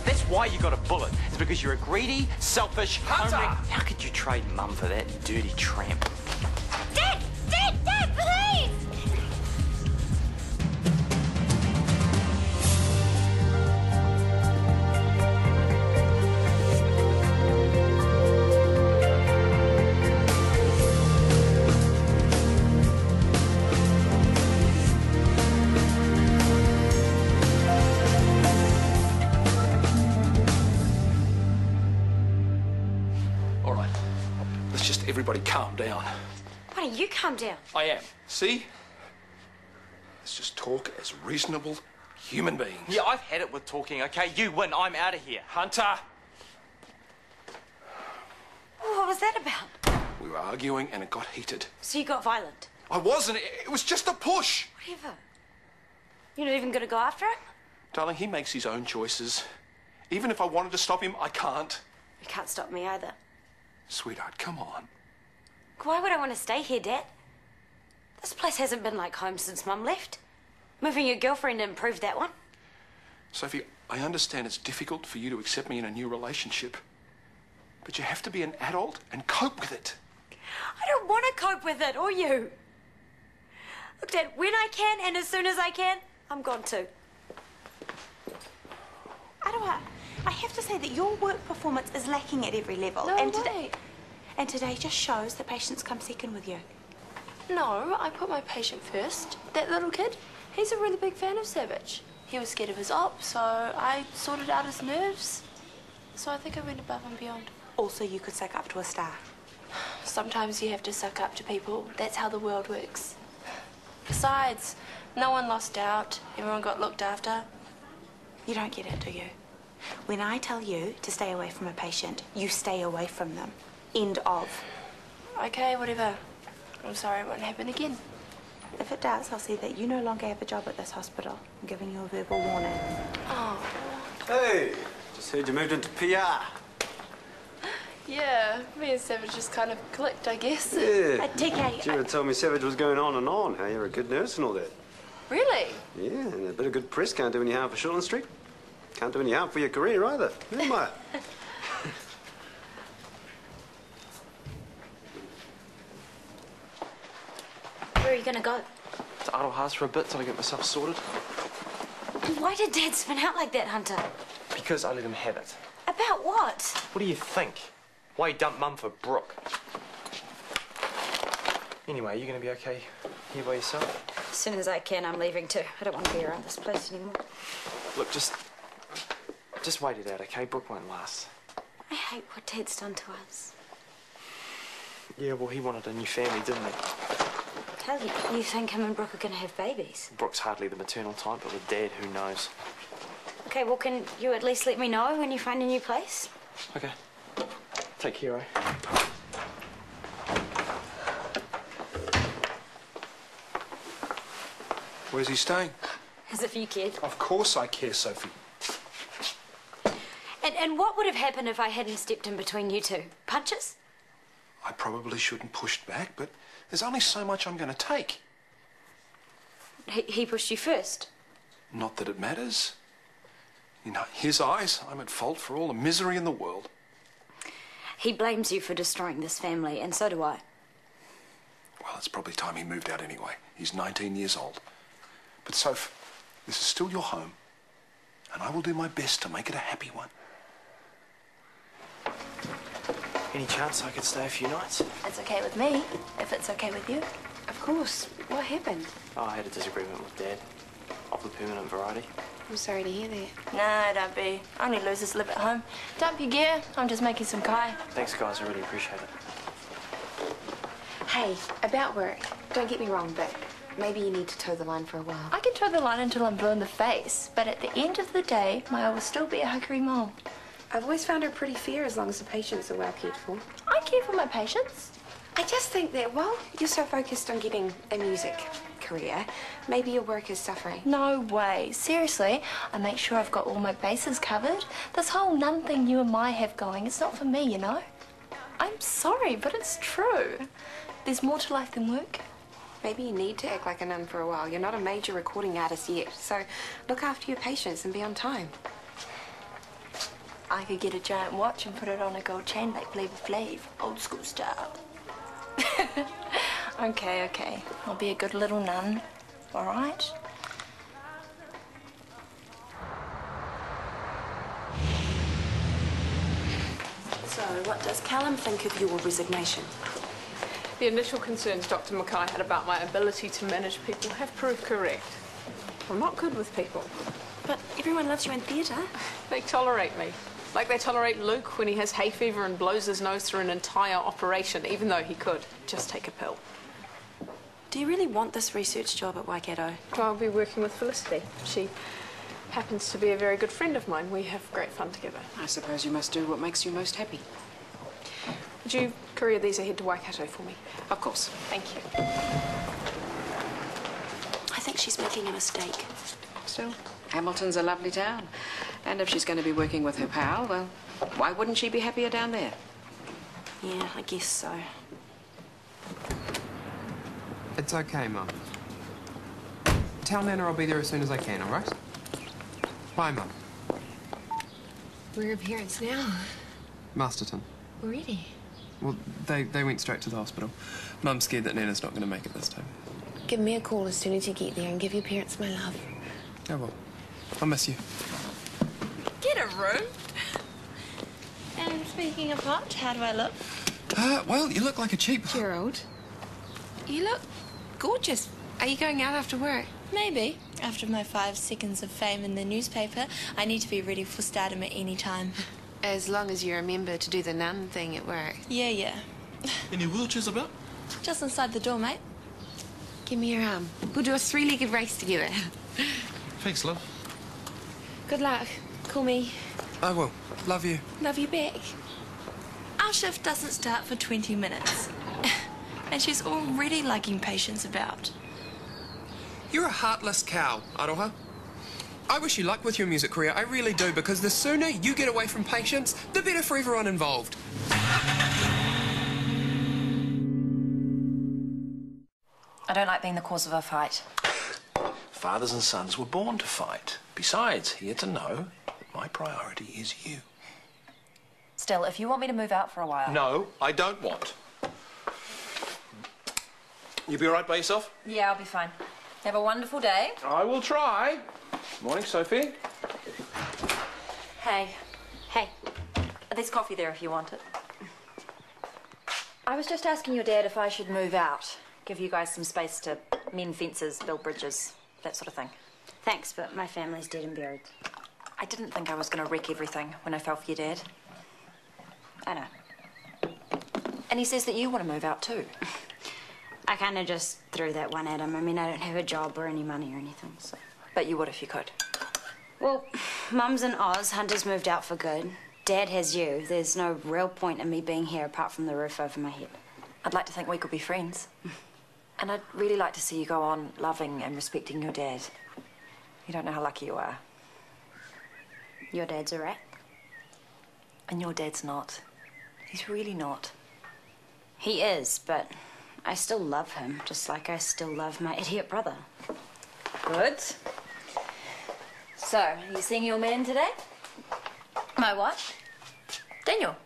That's why you got a bullet. It's because you're a greedy, selfish... Hunter! How could you trade Mum for that dirty tramp? Dad! Dad! Dad, please! Everybody calm down. Why don't you calm down? I am. See? Let's just talk as reasonable human beings. Yeah, I've had it with talking, okay? You win. I'm out of here. Hunter! What was that about? We were arguing and it got heated. So you got violent? I wasn't. It was just a push. Whatever. You're not even going to go after him? Darling, he makes his own choices. Even if I wanted to stop him, I can't. You can't stop me either. Sweetheart, come on. Why would I want to stay here, Dad? This place hasn't been like home since Mum left. Moving your girlfriend improved that one. Sophie, I understand it's difficult for you to accept me in a new relationship. But you have to be an adult and cope with it. I don't want to cope with it, or you. Look, Dad, when I can and as soon as I can, I'm gone too. I have to say that your work performance is lacking at every level. No and way. Today just shows that patients come second with you. No, I put my patient first. That little kid, he's a really big fan of Savage. He was scared of his op, so I sorted out his nerves. So I think I went above and beyond. Also, you could suck up to a star. Sometimes you have to suck up to people. That's how the world works. Besides, no one lost out. Everyone got looked after. You don't get it, do you? When I tell you to stay away from a patient, you stay away from them. End of. Okay, whatever. I'm sorry it won't happen again. If it does, I'll see that you no longer have a job at this hospital. I'm giving you a verbal warning. Oh. Hey, just heard you moved into PR. Yeah, me and Savage just kind of clicked, I guess. Yeah. TK. You ever told me Savage was going on and on, how you're a good nurse and all that. Really? Yeah, and a bit of good press can't do any harm for Shortland Street. Can't do any harm for your career either. Am I? Where are you going to go? To Aroha's for a bit till I get myself sorted. Why did Dad spin out like that, Hunter? Because I let him have it. About what? What do you think? Why he dumped Mum for Brooke? Anyway, you going to be okay here by yourself? As soon as I can, I'm leaving too. I don't want to be around this place anymore. Look, just wait it out, okay? Brooke won't last. I hate what Dad's done to us. Yeah, well, he wanted a new family, didn't he? Tell you think him and Brooke are going to have babies? Brooke's hardly the maternal type, but with Dad, who knows? Okay, well, can you at least let me know when you find a new place? Okay. Take care, eh? Where's he staying? As if you cared. Of course I care, Sophie. And what would have happened if I hadn't stepped in between you two? Punches? I probably shouldn't push back, but there's only so much I'm going to take. He pushed you first. Not that it matters. In his eyes, I'm at fault for all the misery in the world. He blames you for destroying this family, and so do I. Well, it's probably time he moved out anyway. He's 19 years old. But, Soph, this is still your home, and I will do my best to make it a happy one. Any chance I could stay a few nights? It's okay with me, if it's okay with you. Of course. What happened? Oh, I had a disagreement with Dad. Of the permanent variety. I'm sorry to hear that. Nah, don't be. Only losers live at home. Dump your gear. I'm just making some kai. Thanks, guys. I really appreciate it. Hey, about work. Don't get me wrong, but maybe you need to toe the line for a while. I can toe the line until I'm blue in the face, but at the end of the day, Maya will still be a hickory mole. I've always found her pretty fair as long as the patients are well cared for. I care for my patients. I just think that while you're so focused on getting a music career, maybe your work is suffering. No way. Seriously, I make sure I've got all my bases covered. This whole none thing you and Maya have going, it's not for me, you know? I'm sorry, but it's true. There's more to life than work. Maybe you need to act like a nun for a while. You're not a major recording artist yet, so look after your patients and be on time. I could get a giant watch and put it on a gold chain like Flavor Flav, old school style. Okay, okay. I'll be a good little nun, all right? So, what does Callum think of your resignation? The initial concerns Dr. Mackay had about my ability to manage people have proved correct. I'm not good with people. But everyone loves you in theatre. They tolerate me. Like they tolerate Luke when he has hay fever and blows his nose through an entire operation, even though he could just take a pill. Do you really want this research job at Waikato? I'll be working with Felicity. She happens to be a very good friend of mine. We have great fun together. I suppose you must do what makes you most happy. Would you courier these ahead to Waikato for me? Of course. Thank you. I think she's making a mistake. Still, Hamilton's a lovely town. And if she's going to be working with her pal, well, why wouldn't she be happier down there? Yeah, I guess so. It's okay, Mum. Tell Nana I'll be there as soon as I can, all right? Bye, Mum. Where are parents now? Masterton. Already? Well, they went straight to the hospital. Mum's scared that Nana's not going to make it this time. Give me a call as soon as you get there and give your parents my love. I will. I'll miss you. Get a room. And speaking of hot, how do I look? Well, you look like a cheap... Gerald, you look gorgeous. Are you going out after work? Maybe. After my 5 seconds of fame in the newspaper, I need to be ready for stardom at any time. As long as you remember to do the nun thing at work. Yeah, yeah. Any wheelchairs about? Just inside the door, mate. Give me your arm. We'll do a 3-legged race together. Thanks, love. Good luck. Call me. I will. Love you. Love you back. Our shift doesn't start for 20 minutes. And she's already lugging patients about. You're a heartless cow, Aroha. I wish you luck with your music career, I really do, because the sooner you get away from patients, the better for everyone involved. I don't like being the cause of a fight. Fathers and sons were born to fight. Besides, he had to know that my priority is you. Still, if you want me to move out for a while... No, I don't want. You be all right by yourself? Yeah, I'll be fine. Have a wonderful day. I will try. Morning, Sophie. Hey. Hey. There's coffee there if you want it. I was just asking your dad if I should move out. Give you guys some space to mend fences, build bridges, that sort of thing. Thanks, but my family's dead and buried. I didn't think I was going to wreck everything when I fell for your dad. I know. And he says that you want to move out too. I kind of just threw that one at him. I mean, I don't have a job or any money or anything, so... But you would if you could. Well, Mum's in Oz. Hunter's moved out for good. Dad has you. There's no real point in me being here apart from the roof over my head. I'd like to think we could be friends. And I'd really like to see you go on loving and respecting your dad. You don't know how lucky you are. Your dad's a rat? And your dad's not. He's really not. He is, but I still love him, just like I still love my idiot brother. Good. So, are you seeing your man today? My what? Daniel.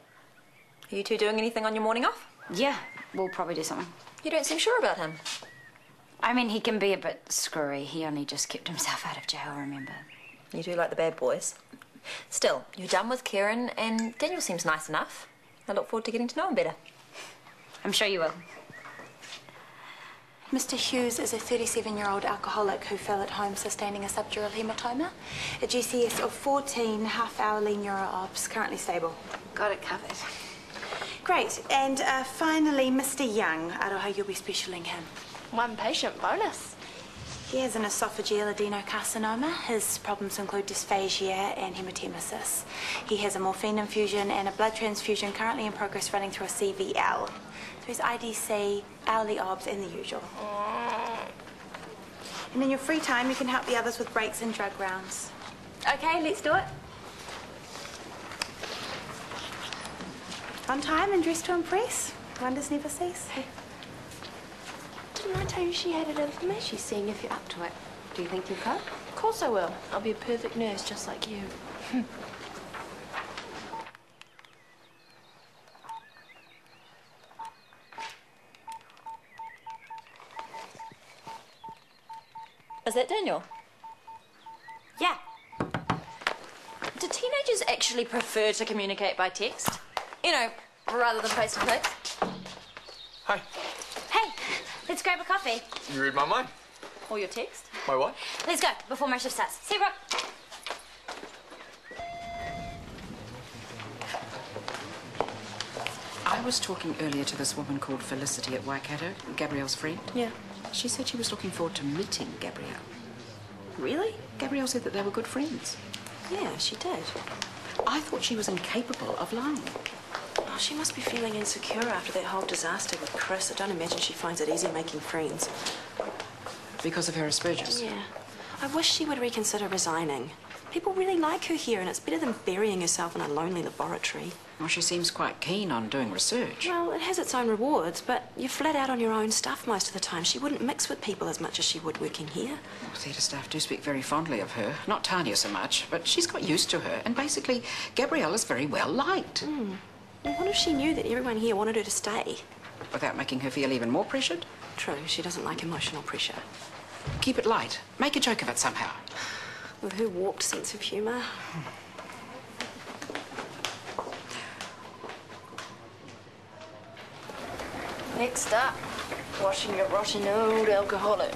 Are you two doing anything on your morning off? Yeah, we'll probably do something. You don't seem sure about him. I mean, he can be a bit screwy. He only just kept himself out of jail, remember? You do like the bad boys. Still, you're done with Kieran, and Daniel seems nice enough. I look forward to getting to know him better. I'm sure you will. Mr. Hughes is a 37-year-old alcoholic who fell at home sustaining a subdural hematoma. A GCS of 14 half-hourly neuro-obs, currently stable. Got it covered. Great. And finally, Mr. Young. Aroha, you'll be specialing him. 1 patient bonus. He has an esophageal adenocarcinoma. His problems include dysphagia and hematemesis. He has a morphine infusion and a blood transfusion currently in progress running through a CVL. So his IDC, hourly obs, and the usual. And in your free time, you can help the others with breaks and drug rounds. Okay, let's do it. On time and dressed to impress. Wonders never cease. Didn't I tell you she had it in for me? She's seeing if you're up to it. Do you think you'll cope? Of course I will. I'll be a perfect nurse just like you. Is that Daniel? Yeah. Do teenagers actually prefer to communicate by text? You know, rather than face to face? Hey, Hey, let's grab a coffee. you read my mind. Or your text? My what? Let's go before my shift starts. See you, Brooke. I was talking earlier to this woman called Felicity at Waikato, Gabrielle's friend. Yeah. She said she was looking forward to meeting Gabrielle. Really? Gabrielle said that they were good friends. Yeah, she did. I thought she was incapable of lying. Oh, she must be feeling insecure after that whole disaster with Chris. I don't imagine she finds it easy making friends. Because of her Asperger's? Yeah. I wish she would reconsider resigning. People really like her here, and it's better than burying herself in a lonely laboratory. Well, she seems quite keen on doing research. Well, it has its own rewards, but you're flat out on your own stuff most of the time. She wouldn't mix with people as much as she would working here. Well, theatre staff do speak very fondly of her. Not Tanya so much, but she's got used to her. And basically, Gabrielle is very well liked. Well, what if she knew that everyone here wanted her to stay? Without making her feel even more pressured? True, she doesn't like emotional pressure. Keep it light. Make a joke of it somehow. With her warped sense of humour. Next up, washing your rotten old alcoholic.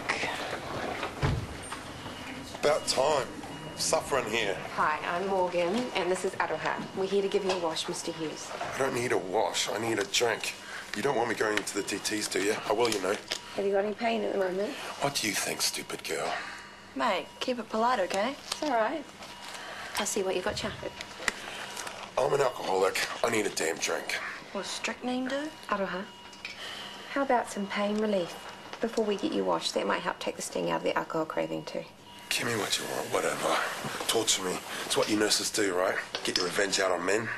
About time. Suffering here. Hi, I'm Morgan, and this is Aroha. We're here to give you a wash, Mr. Hughes. I don't need a wash. I need a drink. You don't want me going into the DTs, do you? I will, you know. Have you got any pain at the moment? What do you think, stupid girl? Mate, keep it polite, okay? It's all right. I'll see what you got, Chafford. I'm an alcoholic. I need a damn drink. What's strychnine do? Aroha, how about some pain relief before we get you washed? That might help take the sting out of the alcohol craving too. Give me what you want, whatever. Torture me. It's what you nurses do, right? Get your revenge out on men.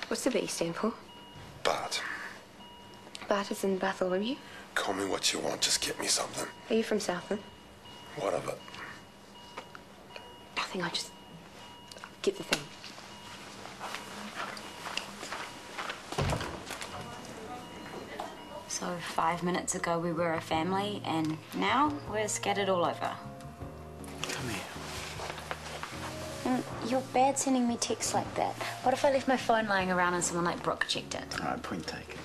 What's the B stand for? But Bart is in Bartholomew. call me what you want. Just get me something. Are you from Southland? What of it? Nothing, I'll just get the thing. So 5 minutes ago we were a family, and now we're scattered all over. Come here. You're bad sending me texts like that. What if I left my phone lying around and someone like Brooke checked it? All right, point taken.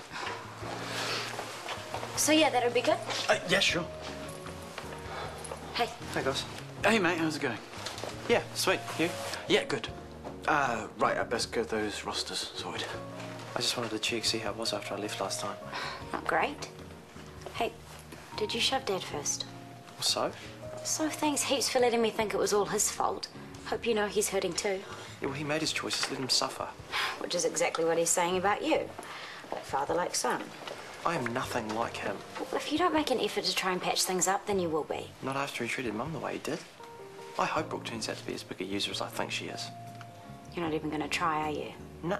So yeah, that would be good. Yeah, sure. Hey. Hey, guys. Hey, mate, how's it going? Yeah, sweet. You? Yeah, good. Right, I best get those rosters sorted. I just wanted to check, see how it was after I left last time. Not great. Hey, did you shove Dad first? So? So thanks heaps for letting me think it was all his fault. Hope you know he's hurting too. Yeah, well, he made his choices. Let him suffer. Which is exactly what he's saying about you. Like father, like son. I am nothing like him. Well, if you don't make an effort to try and patch things up, then you will be. Not after he treated Mum the way he did. I hope Brooke turns out to be as big a user as I think she is. You're not even going to try, are you? No.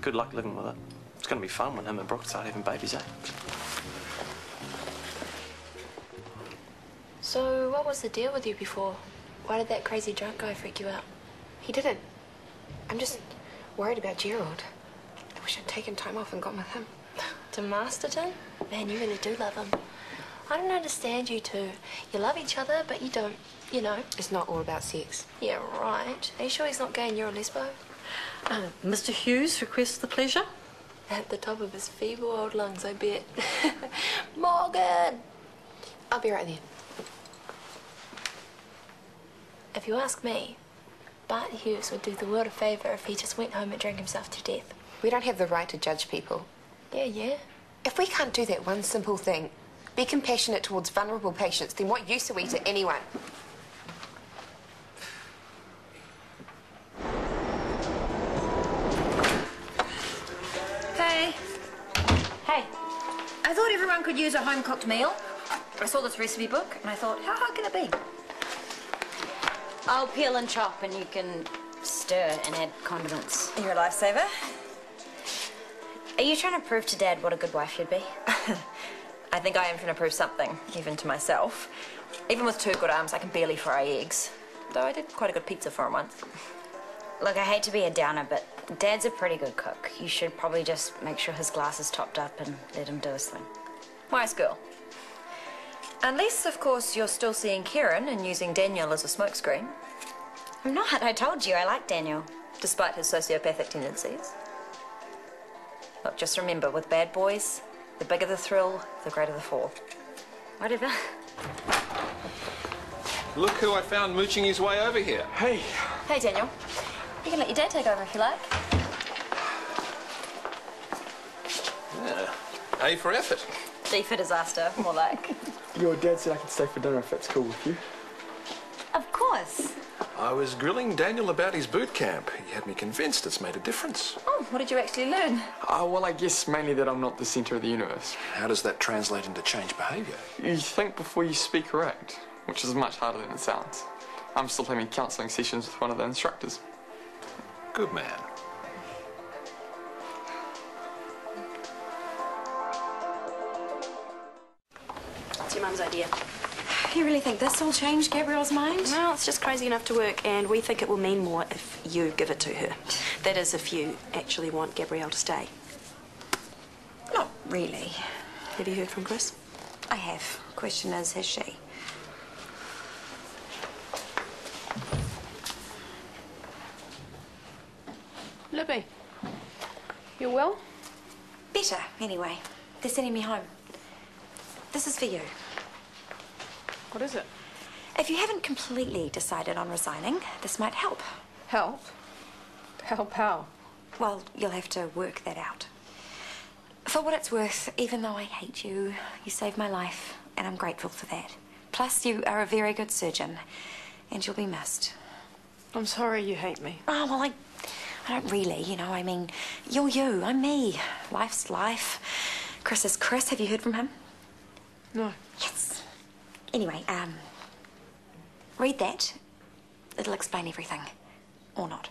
Good luck living with it. It's going to be fun when him and Brooke start having babies, eh? So, what was the deal with you before? Why did that crazy drunk guy freak you out? He didn't. I'm just worried about Gerald. I wish I'd taken time off and gone with him. To Masterton? Man, you really do love him. I don't understand you two. You love each other, but you don't, you know. It's not all about sex. Yeah, right. Are you sure he's not gay and you're a lesbo? Mr. Hughes requests the pleasure. At the top of his feeble old lungs, I bet. Morgan! I'll be right there. If you ask me, Bart Hughes would do the world a favour if he just went home and drank himself to death. We don't have the right to judge people. Yeah. If we can't do that one simple thing, be compassionate towards vulnerable patients, then what use are we to anyone? Hey. Hey. I thought everyone could use a home-cooked meal. I saw this recipe book and I thought, how hard can it be? I'll peel and chop and you can stir and add condiments. You're a lifesaver. Are you trying to prove to Dad what a good wife you'd be? I think I am trying to prove something, even to myself. Even with 2 good arms, I can barely fry eggs. Though I did quite a good pizza for him once. Look, I hate to be a downer, but Dad's a pretty good cook. You should probably just make sure his glass is topped up and let him do his thing. Wise girl. Unless, of course, you're still seeing Kieran and using Daniel as a smokescreen. I'm not. I told you I like Daniel. Despite his sociopathic tendencies. Look, just remember, with bad boys, the bigger the thrill, the greater the fall. Whatever. Look who I found mooching his way over here. Hey. Hey, Daniel. You can let your dad take over if you like. Yeah. A for effort. D for disaster, more like. Your dad said I could stay for dinner if that's cool with you. Of course. I was grilling Daniel about his boot camp. He had me convinced it's made a difference. Oh, what did you actually learn? Well, I guess mainly that I'm not the centre of the universe. How does that translate into changed behaviour? You think before you speak correct, which is much harder than it sounds. I'm still having counselling sessions with one of the instructors. Good man. It's your mum's idea. You really think this will change Gabrielle's mind? Well, it's just crazy enough to work, and we think it will mean more if you give it to her. That is, if you actually want Gabrielle to stay. Not really. Have you heard from Chris? I have. Question is, has she? Libby, you well? Better, anyway. They're sending me home. This is for you. What is it? If you haven't completely decided on resigning, this might help. Help? Help how? Well, you'll have to work that out. For what it's worth, even though I hate you, you saved my life, and I'm grateful for that. Plus, you are a very good surgeon, and you'll be missed. I'm sorry you hate me. Oh, well, I don't really, you know. I mean, you're you, I'm me. Life's life. Chris is Chris. Have you heard from him? No. Yes. Anyway, read that. It'll explain everything. Or not.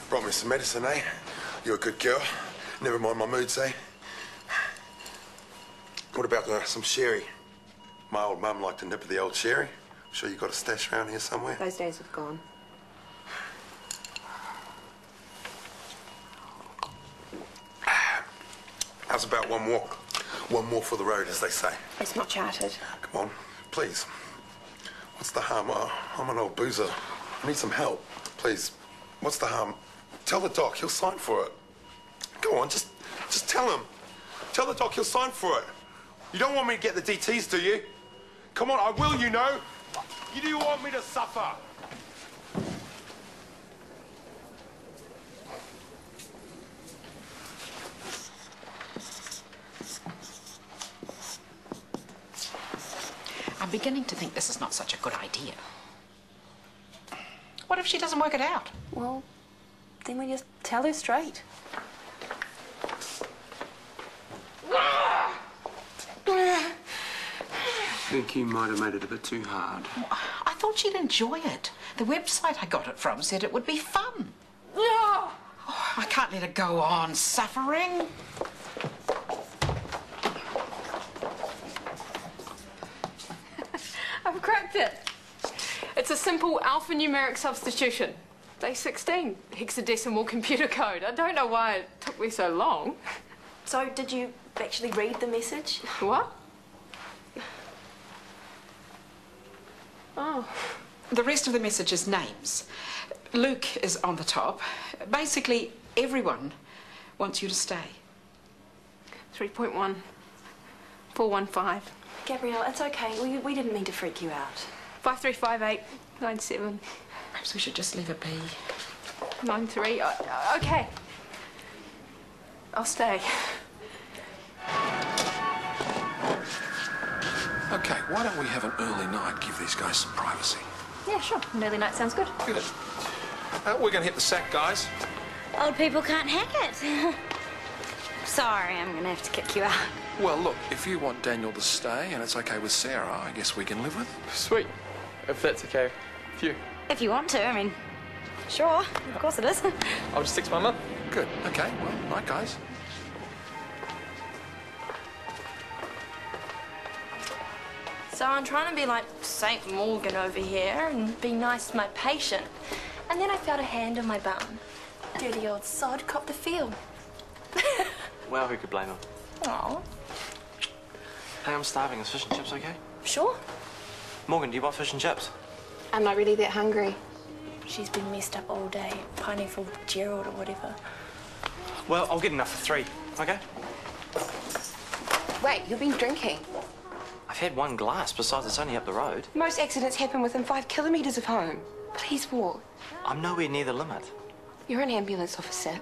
Brought me some medicine, eh? You're a good girl. Never mind my moods, eh? What about some sherry? My old mum liked to nip of the old sherry. I'm sure you got a stash around here somewhere. Those days have gone. How's about one more? One more for the road, as they say. It's not chartered. Come on, please. What's the harm? I'm an old boozer. I need some help. Please, what's the harm? Tell the doc, he'll sign for it. Go on, just tell him. Tell the doc he'll sign for it. You don't want me to get the DTs, do you? Come on, I will, you know. You do want me to suffer. I'm beginning to think this is not such a good idea. What if she doesn't work it out? Well, then we just tell her straight. I think you might have made it a bit too hard. I thought she'd enjoy it. The website I got it from said it would be fun. I can't let her go on suffering. I've cracked it. It's a simple alphanumeric substitution. Day 16, hexadecimal computer code. I don't know why it took me so long. So, did you actually read the message? What? Oh. The rest of the message is names. Luke is on the top. Basically, everyone wants you to stay. 3.1. 415. Gabrielle, it's okay. We didn't mean to freak you out. 535897. Perhaps we should just leave it be. 93. Okay. I'll stay. Okay, why don't we have an early night, give these guys some privacy? Yeah, sure. An early night sounds good. Good. We're going to hit the sack, guys. Old people can't hack it. Sorry, I'm going to have to kick you out. Well, look, if you want Daniel to stay and it's okay with Sarah, I guess we can live with it. Sweet. If that's okay with you. If you want to, I mean, sure, of course it is. I'll just text my mum. Good. Okay, well, night, guys. I'm trying to be like Saint Morgan over here and be nice to my patient. And then I felt a hand on my bum. Dirty old sod copped the feel. Well, who could blame him? Oh. Hey, I'm starving. Is fish and chips okay? Sure. Morgan, do you want fish and chips? I'm not really that hungry. She's been messed up all day, pining for Gerald or whatever. Well, I'll get enough for 3, okay? Wait, you've been drinking. I've had 1 glass, besides it's only up the road. Most accidents happen within 5 kilometres of home. Please walk. I'm nowhere near the limit. You're an ambulance officer.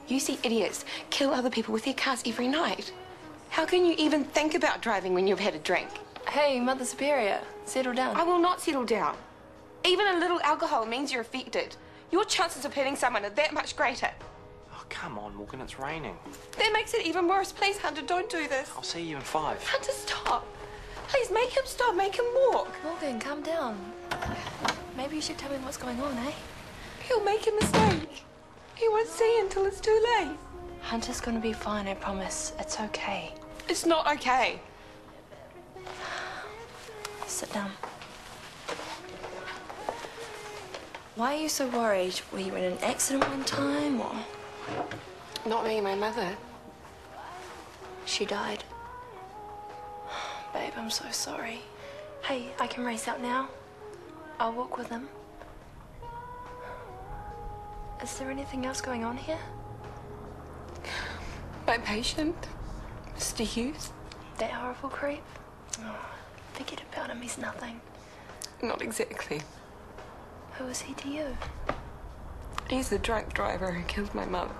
You see idiots kill other people with their cars every night. How can you even think about driving when you've had a drink? Hey, Mother Superior, settle down. I will not settle down. Even a little alcohol means you're affected. Your chances of hitting someone are that much greater. Oh, come on, Morgan, it's raining. That makes it even worse. Please, Hunter, don't do this. I'll see you in 5. Hunter, stop. Please, make him stop. Make him walk. Morgan, calm down. Maybe you should tell me what's going on, eh? He'll make a mistake. He won't see until it's too late. Hunter's gonna be fine, I promise. It's okay. It's not okay. Sit down. Why are you so worried? Were you in an accident one time, or...? Not me, my mother. She died. Babe, I'm so sorry. Hey, I can race out now. I'll walk with him. Is there anything else going on here? My patient, Mr. Hughes. That horrible creep? Oh, forget about him, he's nothing. Not exactly. Who is he to you? He's the drunk driver who killed my mother.